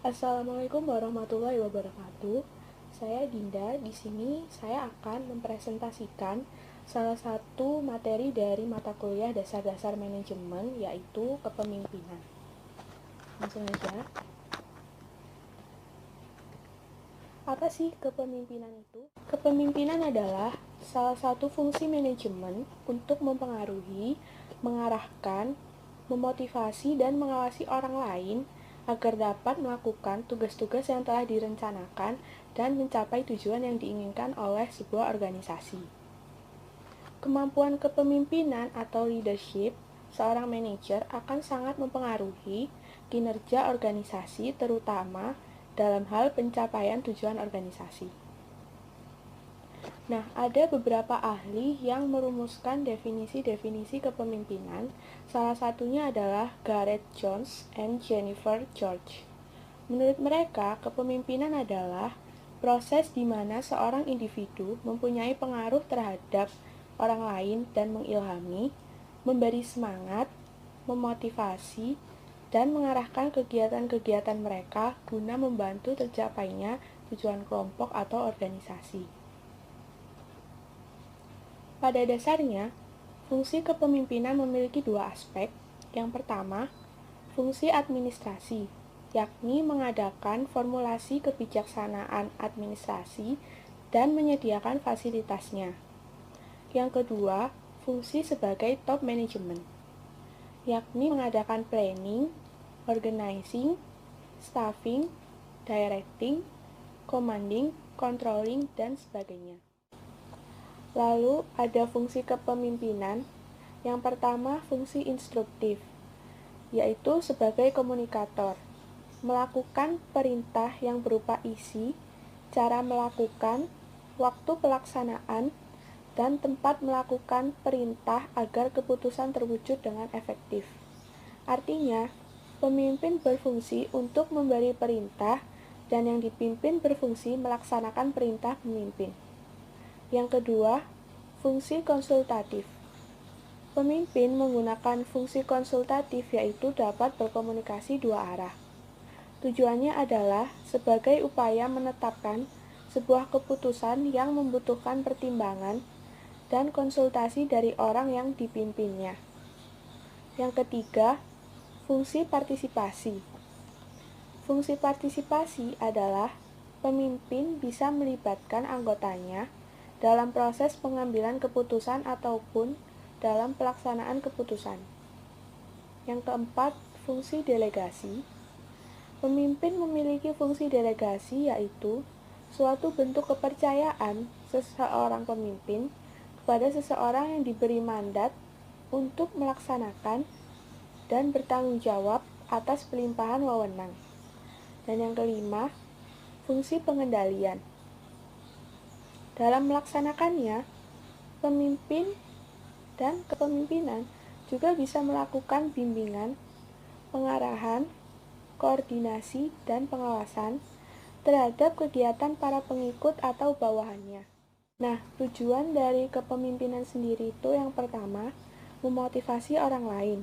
Assalamualaikum warahmatullahi wabarakatuh. Saya Dinda. Di sini saya akan mempresentasikan salah satu materi dari mata kuliah dasar-dasar manajemen, yaitu kepemimpinan. Langsung aja. Apa sih kepemimpinan itu? Kepemimpinan adalah salah satu fungsi manajemen untuk mempengaruhi, mengarahkan, memotivasi, dan mengawasi orang lain agar dapat melakukan tugas-tugas yang telah direncanakan dan mencapai tujuan yang diinginkan oleh sebuah organisasi. Kemampuan kepemimpinan atau leadership seorang manajer akan sangat mempengaruhi kinerja organisasi, terutama dalam hal pencapaian tujuan organisasi. Nah, ada beberapa ahli yang merumuskan definisi-definisi kepemimpinan. Salah satunya adalah Gareth Jones and Jennifer George. Menurut mereka, kepemimpinan adalah proses di mana seorang individu mempunyai pengaruh terhadap orang lain dan mengilhami, memberi semangat, memotivasi, dan mengarahkan kegiatan-kegiatan mereka guna membantu tercapainya tujuan kelompok atau organisasi. Pada dasarnya, fungsi kepemimpinan memiliki dua aspek. Yang pertama, fungsi administrasi, yakni mengadakan formulasi kebijaksanaan administrasi dan menyediakan fasilitasnya. Yang kedua, fungsi sebagai top management, yakni mengadakan planning, organizing, staffing, directing, commanding, controlling, dan sebagainya. Lalu ada fungsi kepemimpinan. Yang pertama, fungsi instruktif, yaitu sebagai komunikator, melakukan perintah yang berupa isi, cara melakukan, waktu pelaksanaan, dan tempat melakukan perintah agar keputusan terwujud dengan efektif. Artinya, pemimpin berfungsi untuk memberi perintah dan yang dipimpin berfungsi melaksanakan perintah pemimpin. Yang kedua, fungsi konsultatif. Pemimpin menggunakan fungsi konsultatif yaitu dapat berkomunikasi dua arah. Tujuannya adalah sebagai upaya menetapkan sebuah keputusan yang membutuhkan pertimbangan dan konsultasi dari orang yang dipimpinnya. Yang ketiga, fungsi partisipasi. Fungsi partisipasi adalah pemimpin bisa melibatkan anggotanya dalam proses pengambilan keputusan ataupun dalam pelaksanaan keputusan. Yang keempat, fungsi delegasi. Pemimpin memiliki fungsi delegasi yaitu suatu bentuk kepercayaan seseorang pemimpin kepada seseorang yang diberi mandat untuk melaksanakan dan bertanggung jawab atas pelimpahan wewenang. Dan yang kelima, fungsi pengendalian. Dalam melaksanakannya, pemimpin dan kepemimpinan juga bisa melakukan bimbingan, pengarahan, koordinasi, dan pengawasan terhadap kegiatan para pengikut atau bawahannya. Nah, tujuan dari kepemimpinan sendiri itu yang pertama, memotivasi orang lain.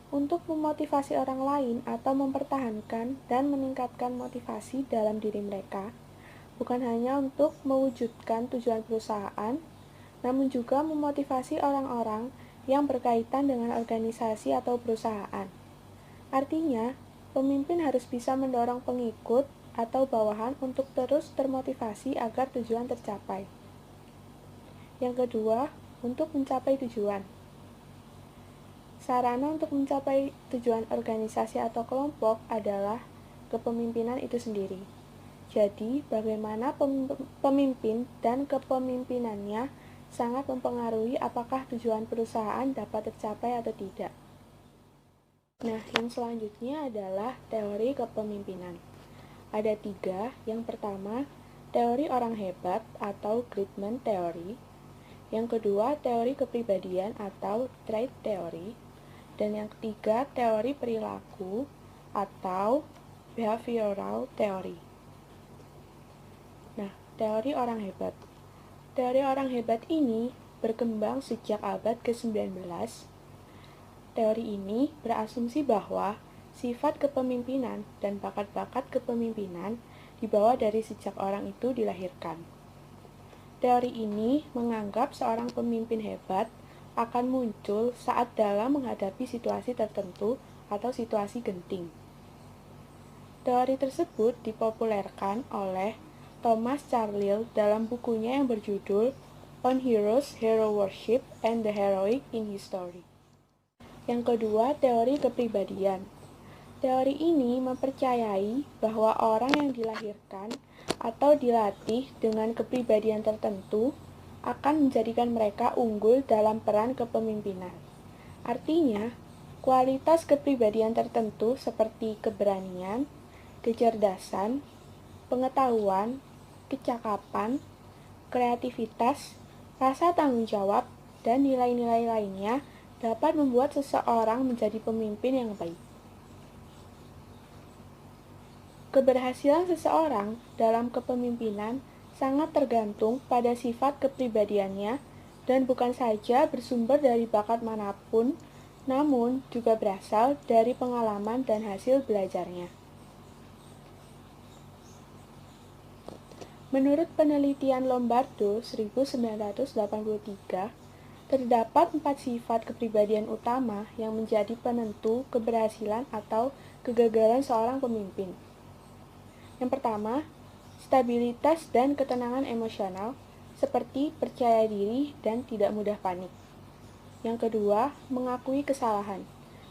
Untuk memotivasi orang lain atau mempertahankan dan meningkatkan motivasi dalam diri mereka, bukan hanya untuk mewujudkan tujuan perusahaan, namun juga memotivasi orang-orang yang berkaitan dengan organisasi atau perusahaan. Artinya, pemimpin harus bisa mendorong pengikut atau bawahan untuk terus termotivasi agar tujuan tercapai. Yang kedua, untuk mencapai tujuan. Sarana untuk mencapai tujuan organisasi atau kelompok adalah kepemimpinan itu sendiri. Jadi, bagaimana pemimpin dan kepemimpinannya sangat mempengaruhi apakah tujuan perusahaan dapat tercapai atau tidak. Nah, yang selanjutnya adalah teori kepemimpinan. Ada 3. Yang pertama, teori orang hebat atau great man theory. Yang kedua, teori kepribadian atau trait theory. Dan yang ketiga, teori perilaku atau behavioral theory. Nah, teori orang hebat. Teori orang hebat ini berkembang sejak abad ke-19. Teori ini berasumsi bahwa sifat kepemimpinan dan bakat-bakat kepemimpinan dibawa dari sejak orang itu dilahirkan. Teori ini menganggap seorang pemimpin hebat akan muncul saat dalam menghadapi situasi tertentu atau situasi genting. Teori tersebut dipopulerkan oleh Thomas Carlyle dalam bukunya yang berjudul On Heroes, Hero Worship, and the Heroic in History. Yang kedua, teori kepribadian. Teori ini mempercayai bahwa orang yang dilahirkan atau dilatih dengan kepribadian tertentu akan menjadikan mereka unggul dalam peran kepemimpinan. Artinya, kualitas kepribadian tertentu seperti keberanian, kecerdasan, pengetahuan, kecakapan, kreativitas, rasa tanggung jawab, dan nilai-nilai lainnya dapat membuat seseorang menjadi pemimpin yang baik. Keberhasilan seseorang dalam kepemimpinan sangat tergantung pada sifat kepribadiannya dan bukan saja bersumber dari bakat manapun, namun juga berasal dari pengalaman dan hasil belajarnya. Menurut penelitian Lombardo 1983, terdapat 4 sifat kepribadian utama yang menjadi penentu keberhasilan atau kegagalan seorang pemimpin. Yang pertama, stabilitas dan ketenangan emosional, seperti percaya diri dan tidak mudah panik. Yang kedua, mengakui kesalahan,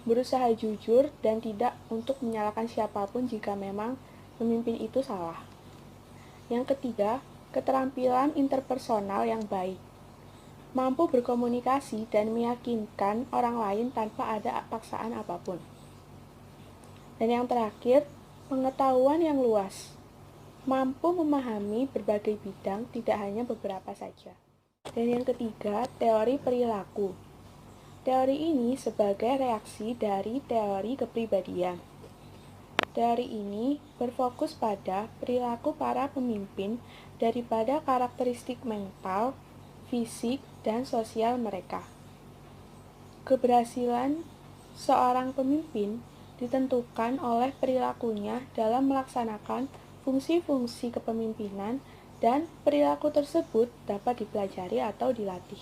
berusaha jujur dan tidak untuk menyalahkan siapapun jika memang pemimpin itu salah. Yang ketiga, keterampilan interpersonal yang baik, mampu berkomunikasi dan meyakinkan orang lain tanpa ada paksaan apapun. Dan yang terakhir, pengetahuan yang luas, mampu memahami berbagai bidang, tidak hanya beberapa saja. Dan yang ketiga, teori perilaku. Teori ini sebagai reaksi dari teori kepribadian. Teori ini berfokus pada perilaku para pemimpin daripada karakteristik mental, fisik, dan sosial mereka. Keberhasilan seorang pemimpin ditentukan oleh perilakunya dalam melaksanakan fungsi-fungsi kepemimpinan dan perilaku tersebut dapat dipelajari atau dilatih.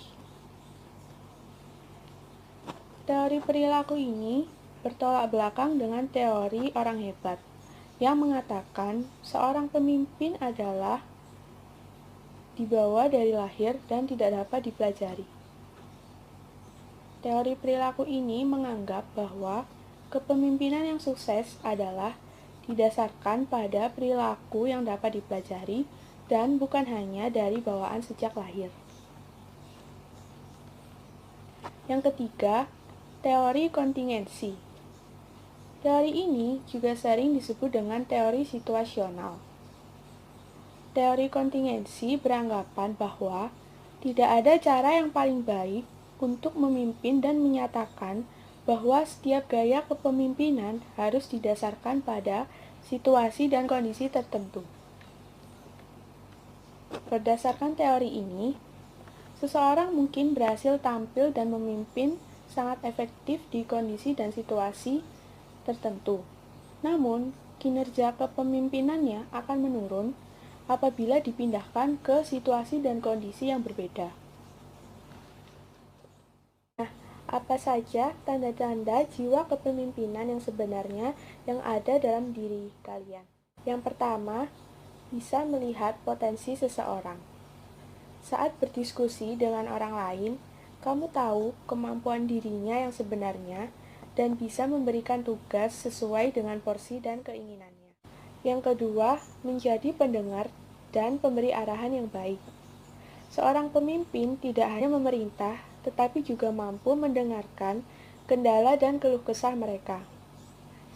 Teori perilaku ini bertolak belakang dengan teori orang hebat yang mengatakan seorang pemimpin adalah dibawa dari lahir dan tidak dapat dipelajari. Teori perilaku ini menganggap bahwa kepemimpinan yang sukses adalah didasarkan pada perilaku yang dapat dipelajari dan bukan hanya dari bawaan sejak lahir. Yang ketiga, teori kontingensi. Teori ini juga sering disebut dengan teori situasional. Teori kontingensi beranggapan bahwa tidak ada cara yang paling baik untuk memimpin dan menyatakan bahwa setiap gaya kepemimpinan harus didasarkan pada situasi dan kondisi tertentu. Berdasarkan teori ini, seseorang mungkin berhasil tampil dan memimpin sangat efektif di kondisi dan situasi tertentu. Namun, kinerja kepemimpinannya akan menurun apabila dipindahkan ke situasi dan kondisi yang berbeda. Apa saja tanda-tanda jiwa kepemimpinan yang sebenarnya yang ada dalam diri kalian? Yang pertama, bisa melihat potensi seseorang. Saat berdiskusi dengan orang lain, kamu tahu kemampuan dirinya yang sebenarnya dan bisa memberikan tugas sesuai dengan porsi dan keinginannya. Yang kedua, menjadi pendengar dan pemberi arahan yang baik. Seorang pemimpin tidak hanya memerintah, tetapi juga mampu mendengarkan kendala dan keluh kesah mereka.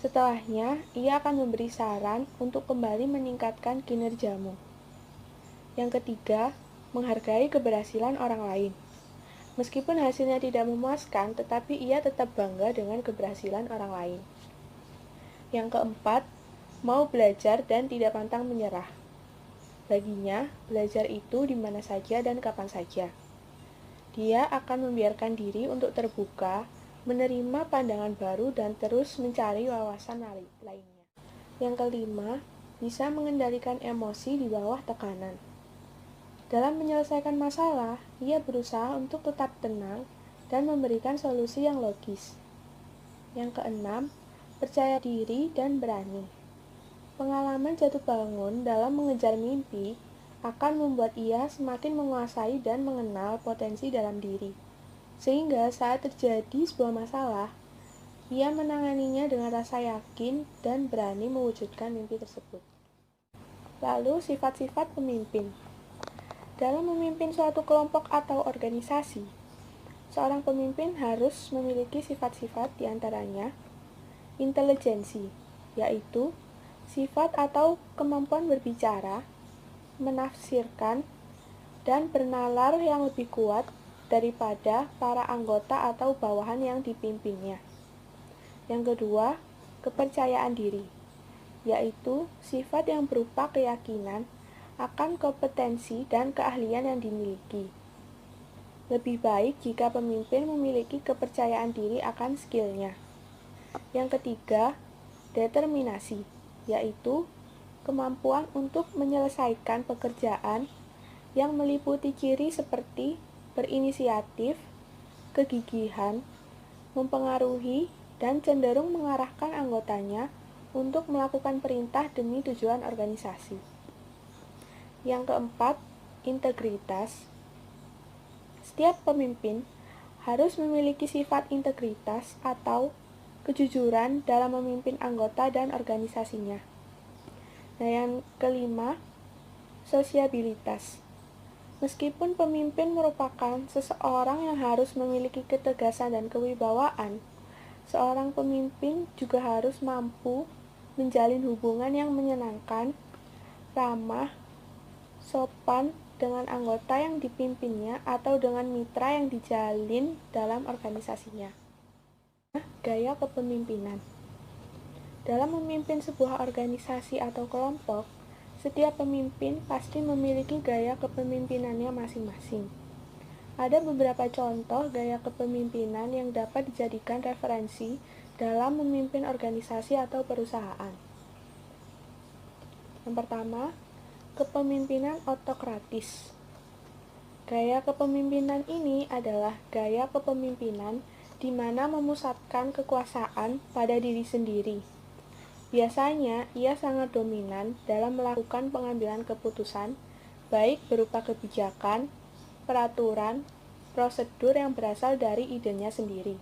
Setelahnya, ia akan memberi saran untuk kembali meningkatkan kinerjamu. Yang ketiga, menghargai keberhasilan orang lain. Meskipun hasilnya tidak memuaskan, tetapi ia tetap bangga dengan keberhasilan orang lain. Yang keempat, mau belajar dan tidak pantang menyerah. Baginya, belajar itu di mana saja dan kapan saja. Dia akan membiarkan diri untuk terbuka menerima pandangan baru dan terus mencari wawasan lainnya. Yang kelima, bisa mengendalikan emosi di bawah tekanan. Dalam menyelesaikan masalah, ia berusaha untuk tetap tenang dan memberikan solusi yang logis. Yang keenam, percaya diri dan berani. Pengalaman jatuh bangun dalam mengejar mimpi akan membuat ia semakin menguasai dan mengenal potensi dalam diri. Sehingga saat terjadi sebuah masalah, ia menanganinya dengan rasa yakin dan berani mewujudkan mimpi tersebut. Lalu, sifat-sifat pemimpin. Dalam memimpin suatu kelompok atau organisasi, seorang pemimpin harus memiliki sifat-sifat diantaranya intelijensi, yaitu sifat atau kemampuan berbicara, menafsirkan, dan bernalar yang lebih kuat daripada para anggota atau bawahan yang dipimpinnya. Yang kedua, kepercayaan diri, yaitu sifat yang berupa keyakinan akan kompetensi dan keahlian yang dimiliki. Lebih baik jika pemimpin memiliki kepercayaan diri akan skillnya. Yang ketiga, determinasi, yaitu kemampuan untuk menyelesaikan pekerjaan yang meliputi ciri seperti berinisiatif, kegigihan, mempengaruhi, dan cenderung mengarahkan anggotanya untuk melakukan perintah demi tujuan organisasi. Yang keempat, integritas. Setiap pemimpin harus memiliki sifat integritas atau kejujuran dalam memimpin anggota dan organisasinya. Nah, yang kelima, sosiabilitas. Meskipun pemimpin merupakan seseorang yang harus memiliki ketegasan dan kewibawaan, seorang pemimpin juga harus mampu menjalin hubungan yang menyenangkan, ramah, sopan dengan anggota yang dipimpinnya atau dengan mitra yang dijalin dalam organisasinya. Gaya kepemimpinan. Dalam memimpin sebuah organisasi atau kelompok, setiap pemimpin pasti memiliki gaya kepemimpinannya masing-masing. Ada beberapa contoh gaya kepemimpinan yang dapat dijadikan referensi dalam memimpin organisasi atau perusahaan. Yang pertama, kepemimpinan otokratis. Gaya kepemimpinan ini adalah gaya kepemimpinan di mana memusatkan kekuasaan pada diri sendiri. Biasanya, ia sangat dominan dalam melakukan pengambilan keputusan, baik berupa kebijakan, peraturan, prosedur yang berasal dari idenya sendiri.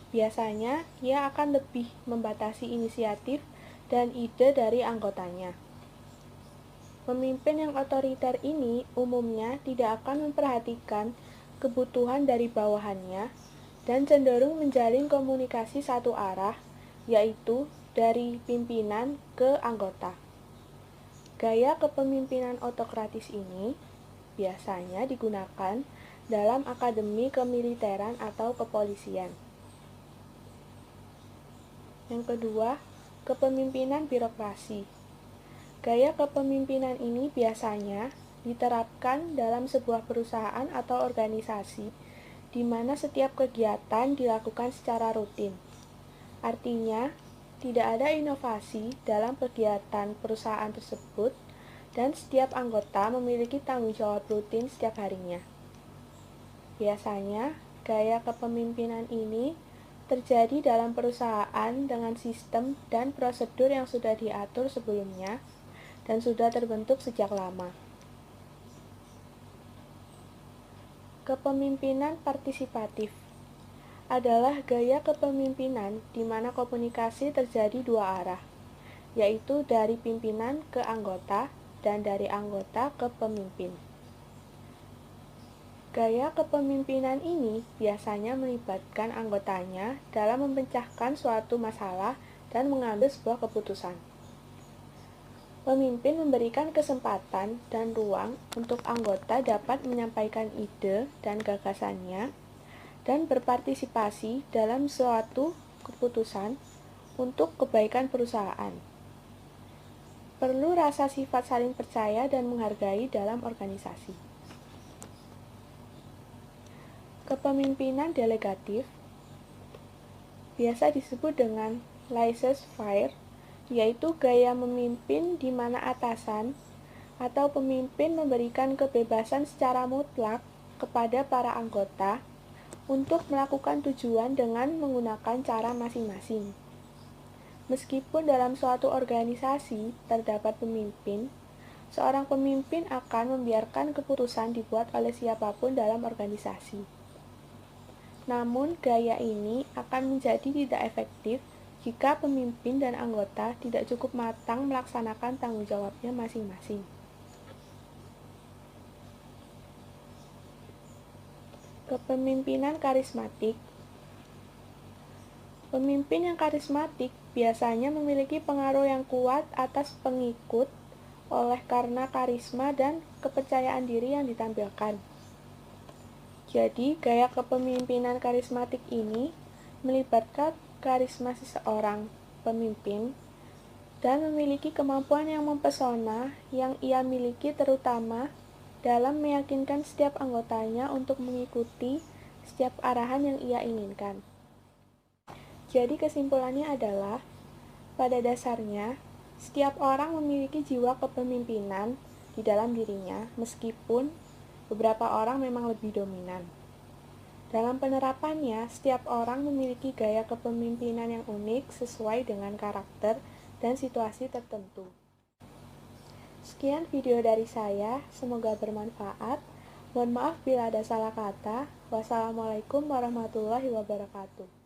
Biasanya, ia akan lebih membatasi inisiatif dan ide dari anggotanya. Pemimpin yang otoriter ini umumnya tidak akan memperhatikan kebutuhan dari bawahannya dan cenderung menjalin komunikasi satu arah, yaitu dari pimpinan ke anggota. Gaya kepemimpinan otokratis ini biasanya digunakan dalam akademi kemiliteran atau kepolisian. Yang kedua, kepemimpinan birokrasi. Gaya kepemimpinan ini biasanya diterapkan dalam sebuah perusahaan atau organisasi di mana setiap kegiatan dilakukan secara rutin. Artinya, tidak ada inovasi dalam kegiatan perusahaan tersebut dan setiap anggota memiliki tanggung jawab rutin setiap harinya. Biasanya, gaya kepemimpinan ini terjadi dalam perusahaan dengan sistem dan prosedur yang sudah diatur sebelumnya dan sudah terbentuk sejak lama. Kepemimpinan partisipatif adalah gaya kepemimpinan di mana komunikasi terjadi dua arah, yaitu dari pimpinan ke anggota dan dari anggota ke pemimpin. Gaya kepemimpinan ini biasanya melibatkan anggotanya dalam memecahkan suatu masalah dan mengambil sebuah keputusan. Pemimpin memberikan kesempatan dan ruang untuk anggota dapat menyampaikan ide dan gagasannya dan berpartisipasi dalam suatu keputusan untuk kebaikan perusahaan. Perlu rasa sifat saling percaya dan menghargai dalam organisasi. Kepemimpinan delegatif biasa disebut dengan laissez-faire, yaitu gaya memimpin di mana atasan atau pemimpin memberikan kebebasan secara mutlak kepada para anggota untuk melakukan tujuan dengan menggunakan cara masing-masing. Meskipun dalam suatu organisasi terdapat pemimpin, seorang pemimpin akan membiarkan keputusan dibuat oleh siapapun dalam organisasi. Namun, gaya ini akan menjadi tidak efektif jika pemimpin dan anggota tidak cukup matang melaksanakan tanggung jawabnya masing-masing. Kepemimpinan karismatik. Pemimpin yang karismatik biasanya memiliki pengaruh yang kuat atas pengikut oleh karena karisma dan kepercayaan diri yang ditampilkan. Jadi, gaya kepemimpinan karismatik ini melibatkan karisma seseorang pemimpin dan memiliki kemampuan yang mempesona yang ia miliki terutama dalam meyakinkan setiap anggotanya untuk mengikuti setiap arahan yang ia inginkan. Jadi kesimpulannya adalah, pada dasarnya, setiap orang memiliki jiwa kepemimpinan di dalam dirinya, meskipun beberapa orang memang lebih dominan. Dalam penerapannya, setiap orang memiliki gaya kepemimpinan yang unik sesuai dengan karakter dan situasi tertentu. Sekian video dari saya, semoga bermanfaat. Mohon maaf bila ada salah kata. Wassalamualaikum warahmatullahi wabarakatuh.